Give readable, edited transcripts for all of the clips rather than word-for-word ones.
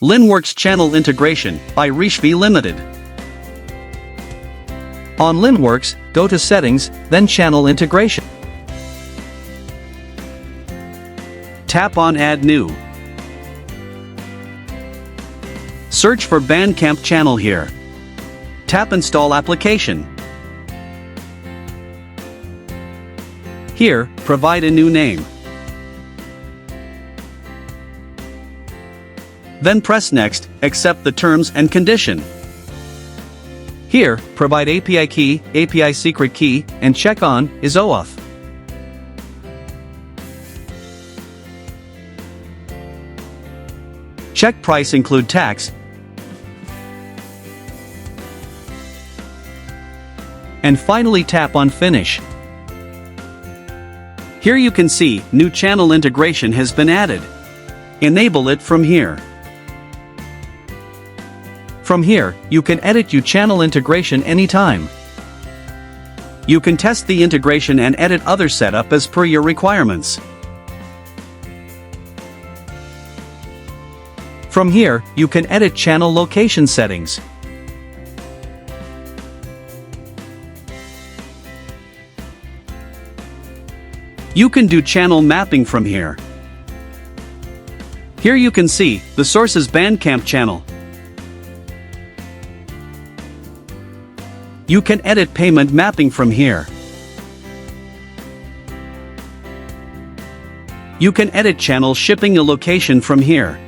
Linnworks Channel Integration by Rishvi Ltd. On Linnworks, go to Settings, then Channel Integration. Tap on Add New. Search for BANDCAMP channel here. Tap Install Application. Here, provide a new name. Then press Next, accept the terms and condition. Here, provide API key, API secret key, and check on Is OAuth. Check price include tax. And finally tap on Finish. Here you can see, new channel integration has been added. Enable it from here. From here, you can edit your channel integration anytime. You can test the integration and edit other setup as per your requirements. From here, you can edit channel location settings. You can do channel mapping from here. Here you can see, the source is BANDCAMP channel. You can edit payment mapping from here. You can edit channel shipping a location from here.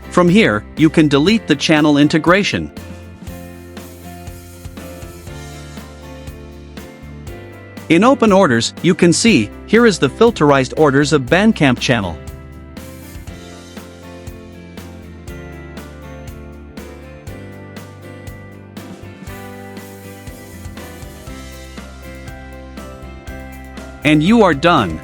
From here, you can delete the channel integration. In Open Orders, you can see, here is the filterized orders of BANDCAMP channel. And you are done.